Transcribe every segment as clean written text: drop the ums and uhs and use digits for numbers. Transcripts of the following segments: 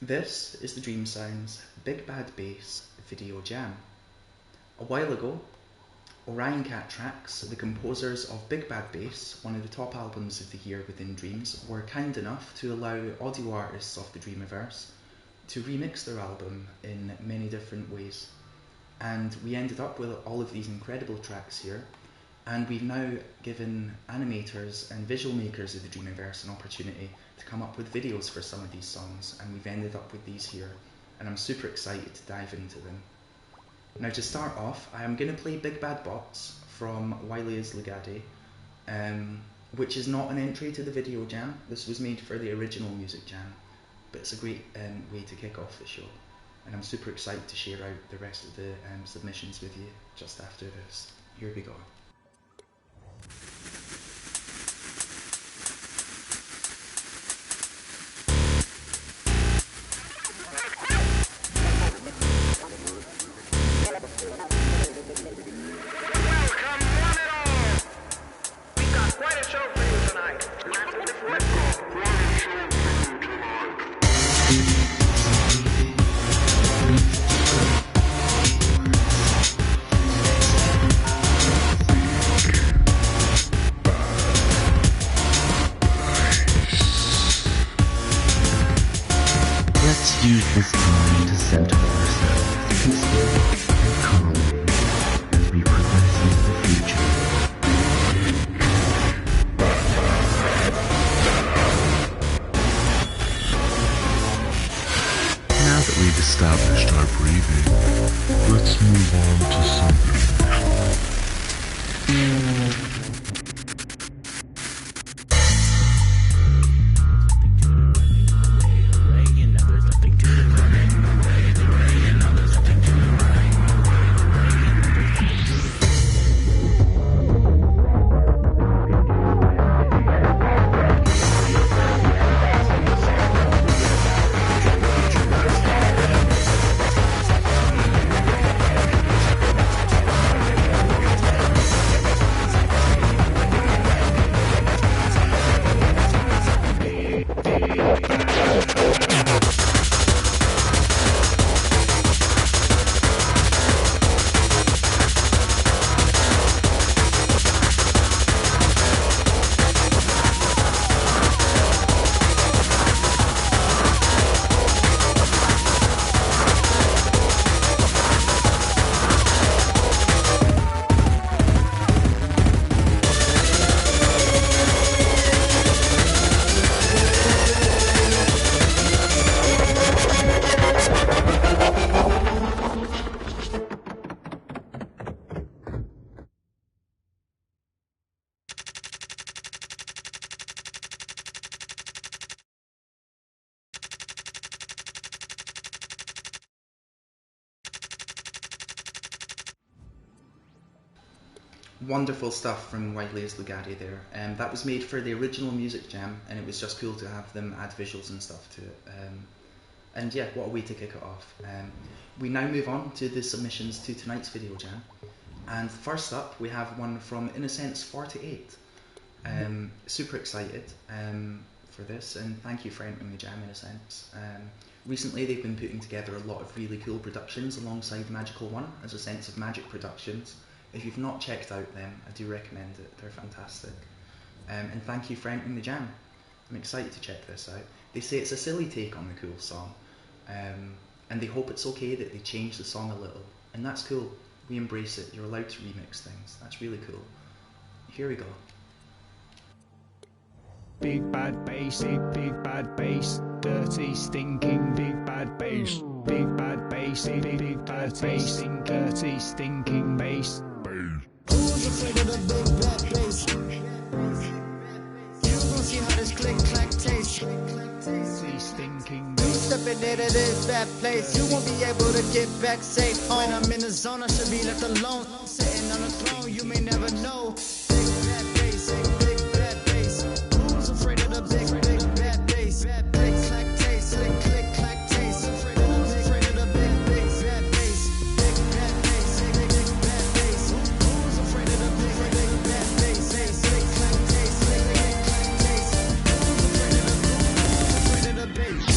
This is the Dream Sounds Big Bad Bass video jam. A while ago, Orion-Cat Tracks, the composers of Big Bad Bass, one of the top albums of the year within Dreams, were kind enough to allow audio artists of the Dreamiverse to remix their album in many different ways. And we ended up with all of these incredible tracks here, and we've now given animators and visual makers of the Dreamiverse an opportunity to come up with videos for some of these songs, and we've ended up with these here, and I'm super excited to dive into them. Now, to start off, I am going to play Big Bad Bots from Wiley's Lugadi, which is not an entry to the video jam. This was made for the original music jam, but it's a great way to kick off the show, and I'm super excited to share out the rest of the submissions with you just after this. Here we go. Let's use this time to center ourselves, peacefully and calmly, as we progress into the future. Now that we've established our breathing, let's move on to something. Wonderful stuff from Wiley's Lugadi there. That was made for the original music jam, and it was just cool to have them add visuals and stuff to it. And yeah, what a way to kick it off. We now move on to the submissions to tonight's video jam. And first up, we have one from Innocence48. Super excited for this, and thank you for entering the jam, Innocence. Recently, they've been putting together a lot of really cool productions alongside Magical One as a sense of Magic Productions. If you've not checked out them, I do recommend it. They're fantastic. And thank you for entering the jam. I'm excited to check this out. They say it's a silly take on the cool song, and they hope it's okay that they change the song a little. And that's cool. We embrace it. You're allowed to remix things. That's really cool. Here we go. Big bad bass, big bad bass, dirty, stinking, big bad bass, big bad bass, big bad bass, dirty, stinking bass. Who's afraid of the big bad bass? You gon' see how this click clack tastes. Dirty, stinking You bass. stepping into this bad place, you won't be able to get back safe. When I'm in the zone, I should be left alone. Sitting on a throne, you may never know. Big bad bass, big bad bass. Who's afraid of the big bad bass? Click clack taste, click clack taste. Afraid of the big bass, bad bass. Big bad bass, big bad bass. Who's afraid of the big bad bass? Click clack taste, click clack taste. Who's afraid of the bass?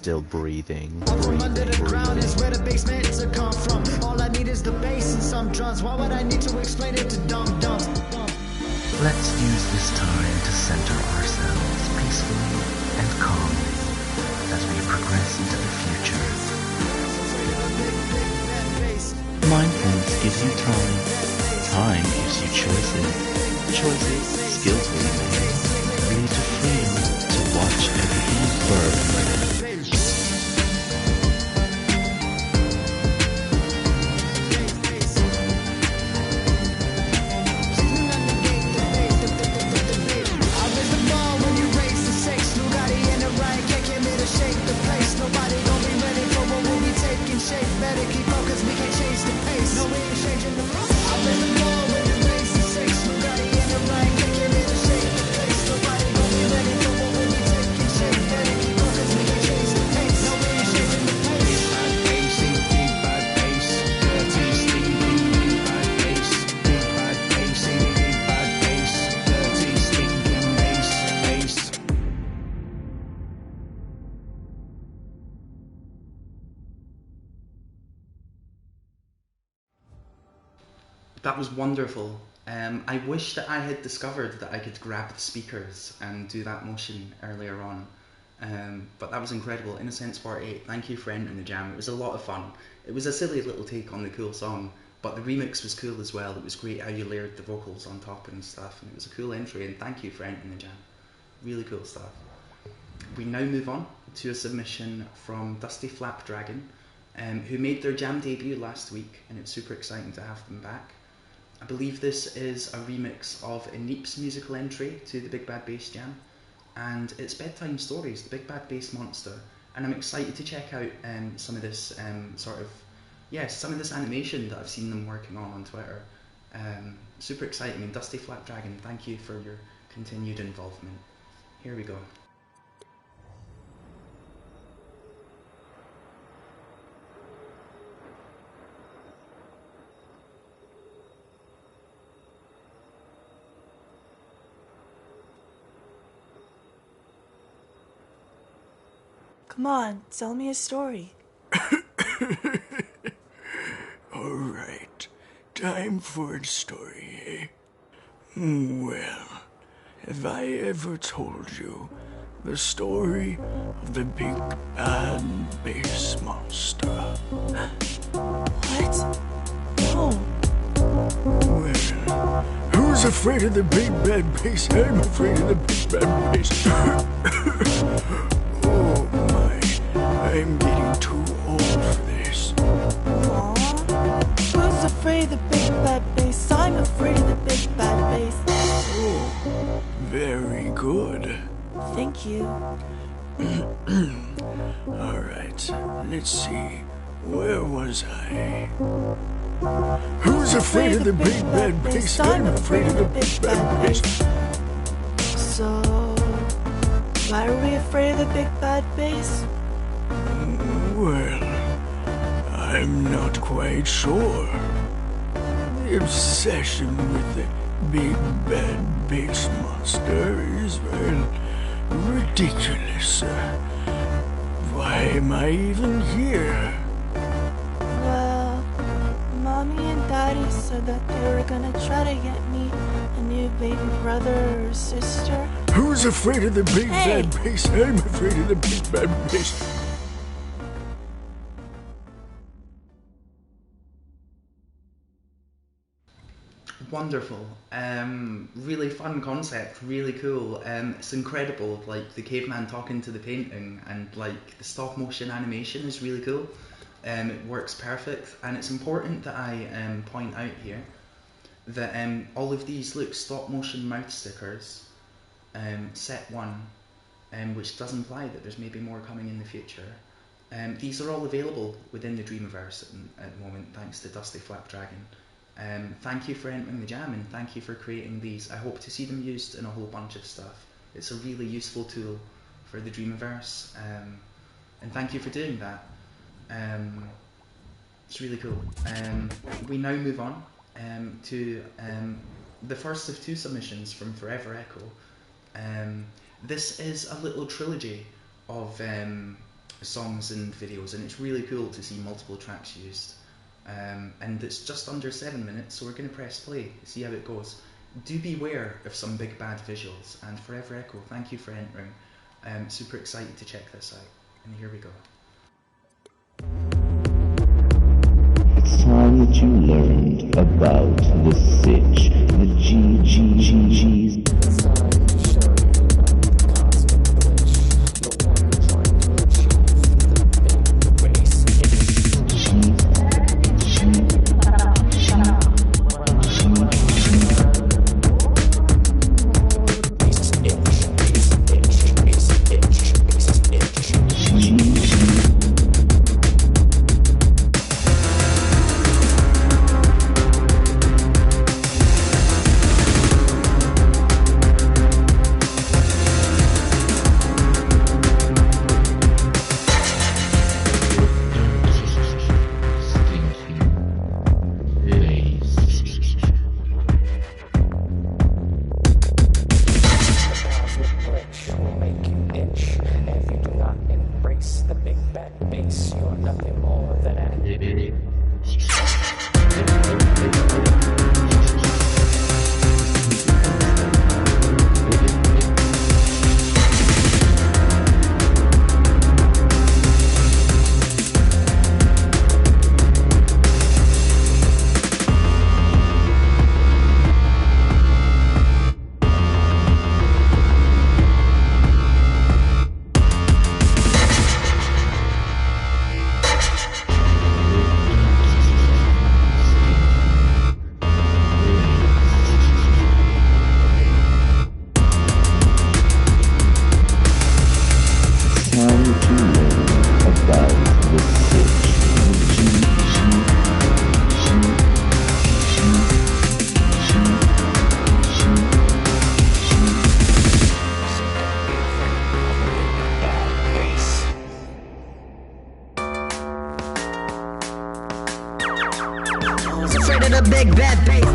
still breathing. Up from under the ground is where the bass meant to come from. All I need is the bass and some drums. Why would I need to explain it to dumb-dumbs? Let's use this time to center ourselves peacefully and calmly as we progress into the future. Mindfulness gives you time. Time gives you choices. Choices, skillfully made, lead to freedom to watch everything burn. That was wonderful. I wish that I had discovered that I could grab the speakers and do that motion earlier on. But that was incredible. Innocence 48, thank you for entering the jam. It was a lot of fun. It was a silly little take on the cool song, but the remix was cool as well. It was great how you layered the vocals on top and stuff, and it was a cool entry, and thank you for entering the jam. Really cool stuff. We now move on to a submission from Dusty Flapdragon, who made their jam debut last week, and it's super exciting to have them back. I believe this is a remix of Ineep's musical entry to the Big Bad Bass Jam, and it's Bedtime Stories, the Big Bad Bass Monster, and I'm excited to check out some of this some of this animation that I've seen them working on Twitter. Super exciting, and Dusty Flapdragon, thank you for your continued involvement. Here we go. Come on, tell me a story. Alright, time for a story, eh? Well, have I ever told you the story of the Big Bad Bass Monster? What? No. Well, who's afraid of the Big Bad Bass? I'm afraid of the Big Bad Bass. Oh my, I'm getting too old for this. Aww. Who's afraid of the Big Bad Bass? I'm afraid of the Big Bad Bass. Oh, very good. Thank you. Alright, let's see. Where was I? Who's afraid of the Big Bad Bass? I'm afraid of the Big Bad Bass. So, why are we afraid of the Big Bad Bass? Well, I'm not quite sure. The obsession with the Big Bad Bass Monster is, well, ridiculous. Why am I even here? Well, Mommy and Daddy said that they were gonna try to get me a new baby brother or sister. Who's afraid of the Big Hey! Bad Bass? I'm afraid of the Big Bad Bass. Wonderful. Really fun concept, really cool. It's incredible, like the caveman talking to the painting, and like the stop motion animation is really cool. It works perfect, and it's important that I point out here that all of these look stop motion mouth stickers, set one, which does imply that there's maybe more coming in the future. These are all available within the Dreamiverse at the moment, thanks to Dusty Flapdragon. Thank you for entering the jam, and thank you for creating these. I hope to see them used in a whole bunch of stuff. It's a really useful tool for the Dreamiverse, and thank you for doing that. It's really cool. We now move on to the first of two submissions from Forever Echo. This is a little trilogy of songs and videos, and it's really cool to see multiple tracks used. And it's just under 7 minutes, so we're going to press play, see how it goes. Do beware of some big bad visuals, and Forever Echo, thank you for entering. Super excited to check this out, and here we go. It's time that you learned about the sitch, the GGGGs. Afraid of the big bad bass.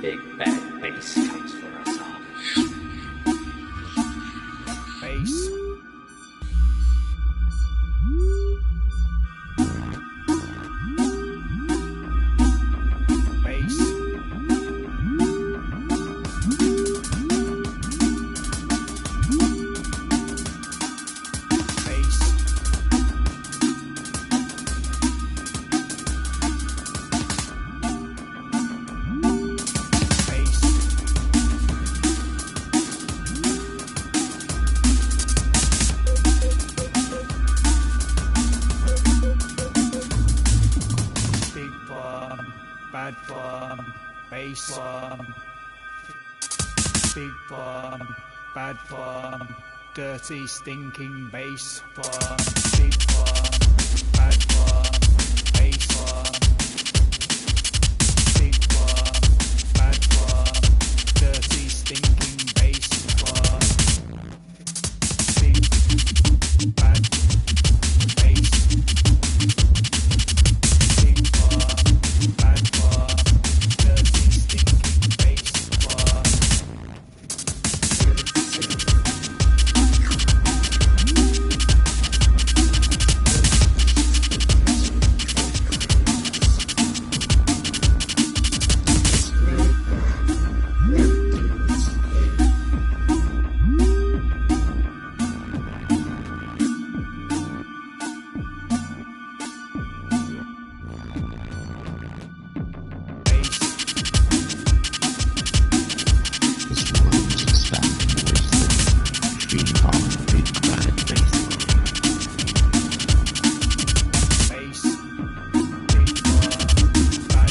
Big bad bass comes for us all. bad bass, big bad dirty stinking bass, big bad bass, big bad dirty stinking bass, big bad bass, big bad dirty stinking bass. This world is expanding with feeding on big bad bass. Bass, big bad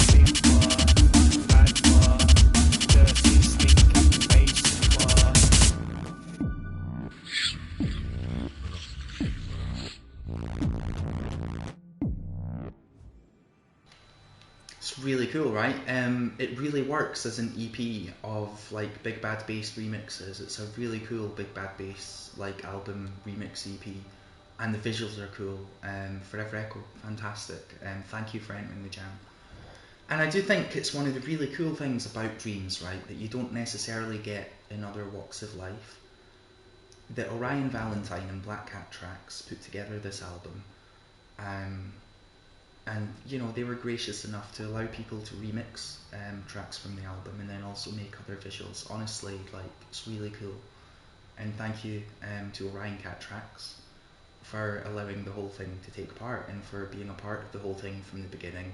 bass, big bad dirty stinking bass. It's really cool, right? It really works as an EP of like Big Bad Bass remixes. It's a really cool Big Bad Bass like album remix EP, and the visuals are cool. Forever Echo, fantastic. Thank you for entering the jam. And I do think it's one of the really cool things about Dreams, right, that you don't necessarily get in other walks of life. That Orion Valentine and Black Cat Tracks put together this album. And you know, they were gracious enough to allow people to remix tracks from the album and then also make other visuals. Honestly, like, it's really cool. And thank you to Orion-Cat Tracks for allowing the whole thing to take part and for being a part of the whole thing from the beginning.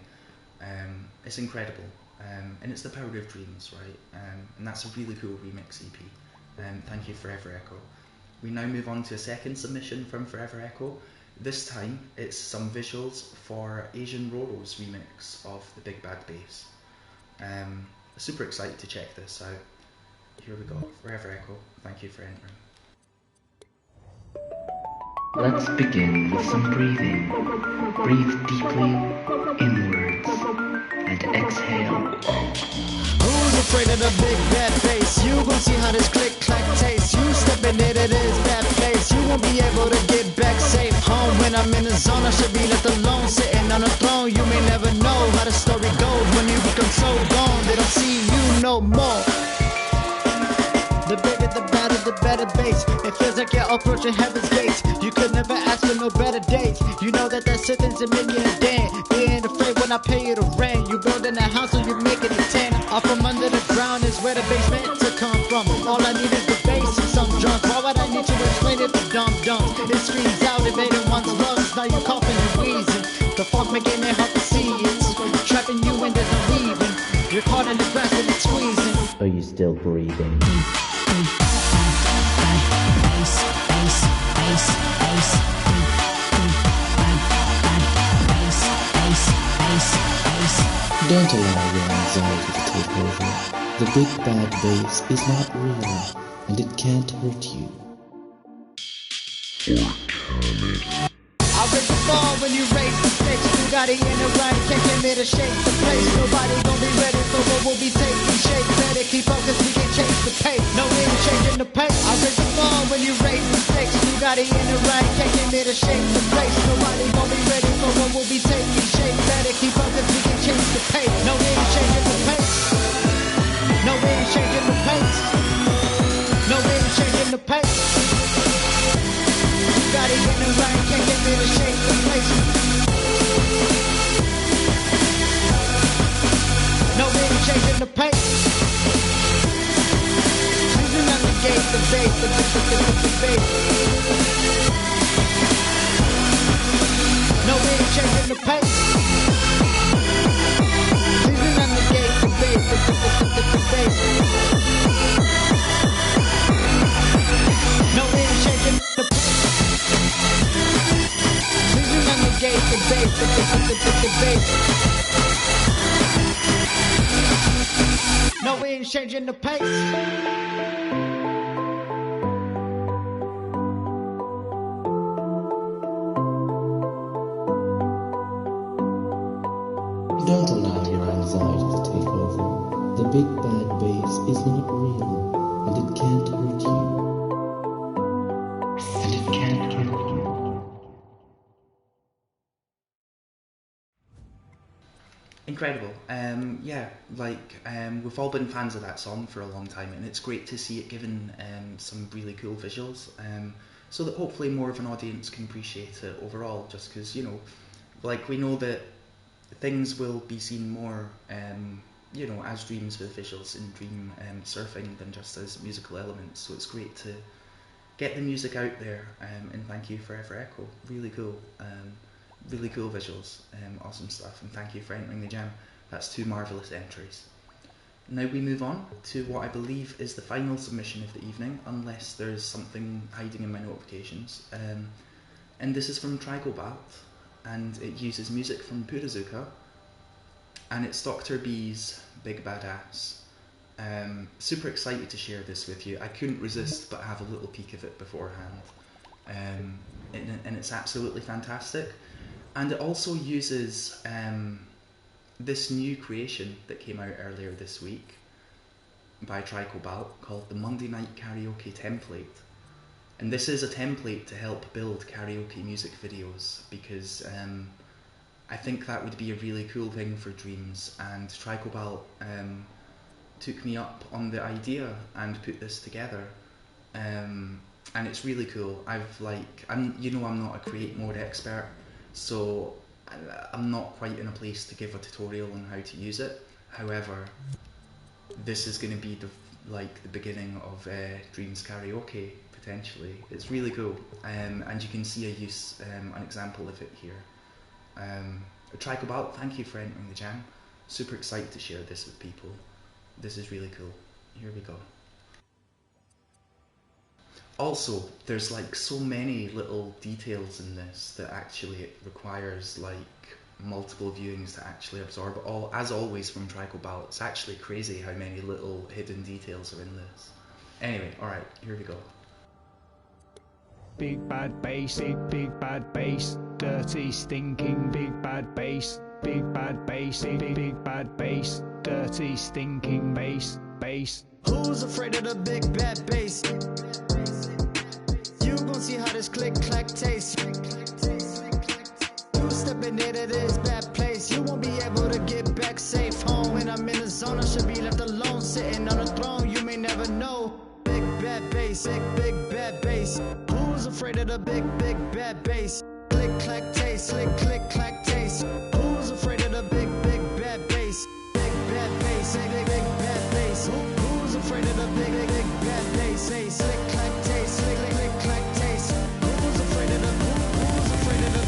It's incredible, and it's the power of dreams, right? And that's a really cool remix EP. Thank you, Forever Echo. We now move on to a second submission from Forever Echo. This time it's some visuals for Asian Roro's remix of the Big Bad Bass. Super excited to check this out. Here we go, Forever Echo. Thank you for entering. Let's begin with some breathing. Breathe deeply inwards and exhale. Who's afraid of the big bad bass? You gon' see how this click clack tastes. You stepping into this bad place, you won't be able to get back safe home. When I'm in the zone, I should be left alone, sitting on a throne. You may never know how the story goes. When you become so gone, they don't see you no more. The bigger, the better, the better bass. It feels like you're approaching heaven's gates. You could never ask for no better days. You know that sentence is making a dent. Being afraid when I pay you the rent. You building a house and you're making a tent. Off from under the ground is where the bass meant to come from. All I need is the bass and some drums. Why would I need to explain it to dumb? It screams out, invading one's lungs. Now you coughing and wheezing. The funk making it hard to see. It's trapping you and there's no leaving. You're caught in the grass and it's squeezing. Are you still breathing? Don't allow your anxiety to take over. The big bad bass is not real, and it can't hurt you. I break the ball when you raise the stakes. You got it in the right, can't get me to shake the place. Nobody gon' be ready for what we'll be taking shape. Better keep up cause we can chase the pace. No in changing the pace. I break the ball when you raise the stakes. You got it in the right, can't get me to shake the place. Nobody gon' be ready for what we'll be taking shape. Better keep up cause we can chase the pace. No in changing the pace. No in changing the pace. No in changing the pace. Got it in the right, can't get me to shake the place. No way to changing the pace. Please do not negate the bass, the bass. No way to changing the pace. Please do not negate the bass, the bass. No way to changing the pace. Please do not negate the bass. No, we ain't changing the pace. Don't allow your anxiety to take over. The big bad bass is not real, and it can't hurt you. And it can't hurt you. Incredible. Yeah, we've all been fans of that song for a long time, and it's great to see it given some really cool visuals, so that hopefully more of an audience can appreciate it overall, just because, you know, we know that things will be seen more, as dreams with visuals in dream surfing than just as musical elements, so it's great to get the music out there, and thank you Forever Echo. Really cool. Really cool visuals, awesome stuff, and thank you for entering the jam. That's 2 marvellous entries. Now we move on to what I believe is the final submission of the evening, unless there's something hiding in my notifications. And this is from Tricobalt, and it uses music from Purazuka, and it's Dr. B's Big Bad Ass. Super excited to share this with you. I couldn't resist but have a little peek of it beforehand. And it's absolutely fantastic. And it also uses this new creation that came out earlier this week by Tricobalt called the Monday Night Karaoke Template. And this is a template to help build karaoke music videos, because I think that would be a really cool thing for Dreams, and Tricobalt took me up on the idea and put this together. And it's really cool. I'm not a create mode expert, so I'm not quite in a place to give a tutorial on how to use it. However, this is going to be the beginning of Dreams Karaoke, potentially. It's really cool, and you can see an example of it here. Tricobalt, thank you for entering the jam. Super excited to share this with people. This is really cool. Here we go. Also, there's so many little details in this that actually it requires multiple viewings to actually absorb. As always from Tricobalt, it's actually crazy how many little hidden details are in this. Anyway, alright, here we go. Big bad bass, big bad bass, dirty stinking big bad bass, big bad bass, big bad bass, dirty stinking bass, bass. Who's afraid of the big bad bass? You gon' see how this click clack tastes. You stepping into this bad place, you won't be able to get back safe home. When I'm in the zone, I should be left alone, sitting on a throne. You may never know. Big bad bass, big bad bass. Who's afraid of the big bad bass? Click clack taste, click clack taste. Who's afraid of the big bad bass? Big bad bass, big bad bass. Who's afraid of the big bad bass? Say slick clack taste, click clack taste. Who's afraid of the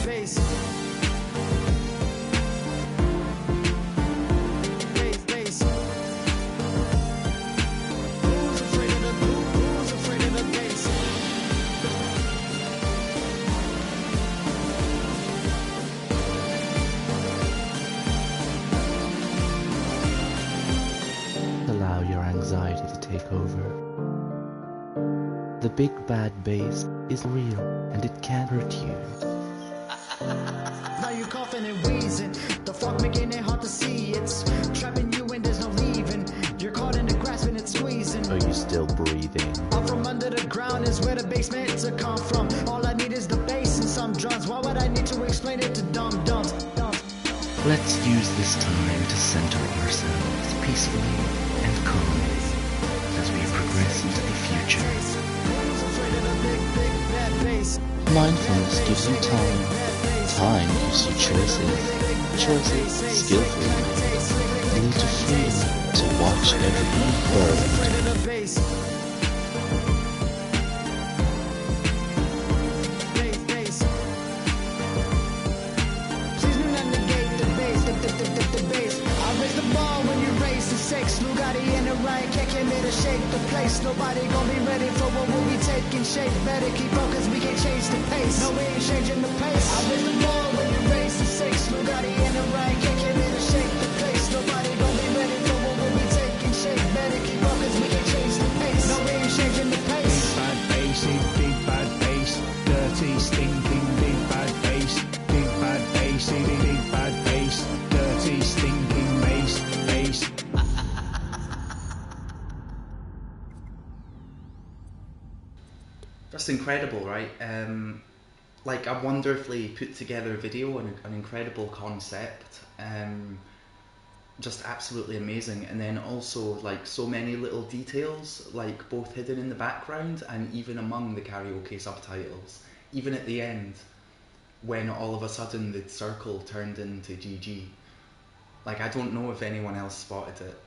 bass? Bass. Who's afraid of the bass? Allow your anxiety to take over. The big bad bass is real, and it can't hurt you. Now you're coughing and wheezing. The fog making it hard to see. It's trapping you and there's no leaving. You're caught in the grasp and it's squeezing. Are you still breathing? Out from under the ground is where the bass meant to come from. All I need is the bass and some drums. Why would I need to explain it to dumb dumps? Let's use this time to center ourselves peacefully and calmly as we progress into the future. Who's afraid of the big bad bass? Mindfulness gives you time. Time gives you choices. Choices skillfully made lead to freedom to watch everything burn. Afraid of the bass. Bass. Please do not negate the bass, the bass. I raise the bar when you raise the six. Lugatti and the Orion-Cat came here to shake the place. Nobody gonna be ready for what we'll be taking shape. Better keep up cause we can't change the pace. No, we ain't changing the pace. I raise the bar when you raise the six. Lugatti and the Orion-Cat incredible, right? Like a wonderfully put together video and an incredible concept. Just absolutely amazing, and then also like so many little details, like both hidden in the background and even among the karaoke subtitles. Even at the end, when all of a sudden the circle turned into GG. Like I don't know if anyone else spotted it.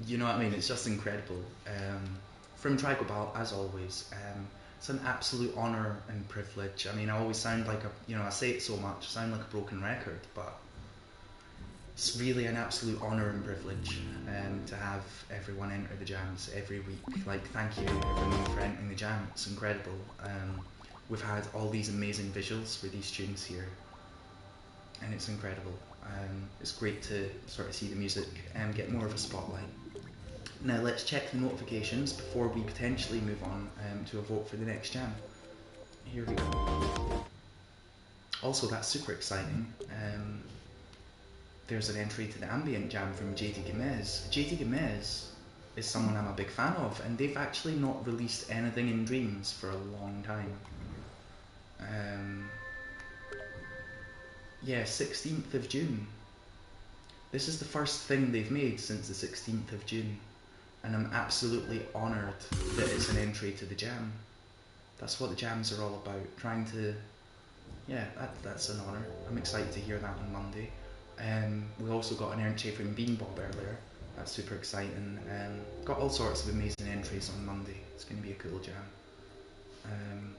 You know what I mean? It's just incredible. From Trigobal, as always, it's an absolute honour and privilege. I mean, I always sound like I say it so much, I sound like a broken record, but it's really an absolute honour and privilege to have everyone enter the jams every week. Like, thank you everyone for entering the jam. It's incredible. We've had all these amazing visuals for these students here, and it's incredible. It's great to sort of see the music and get more of a spotlight. Now let's check the notifications before we potentially move on to a vote for the next jam. Here we go. Also, that's super exciting. There's an entry to the ambient jam from JD Gomez. JD Gomez is someone I'm a big fan of, and they've actually not released anything in Dreams for a long time. Yeah, 16th of June. This is the first thing they've made since the 16th of June, and I'm absolutely honoured that it's an entry to the jam. That's what the jams are all about, trying to, yeah, that's an honour. I'm excited to hear that on Monday. We also got an entry from Bean Bob earlier. That's super exciting. Got all sorts of amazing entries on Monday. It's going to be a cool jam.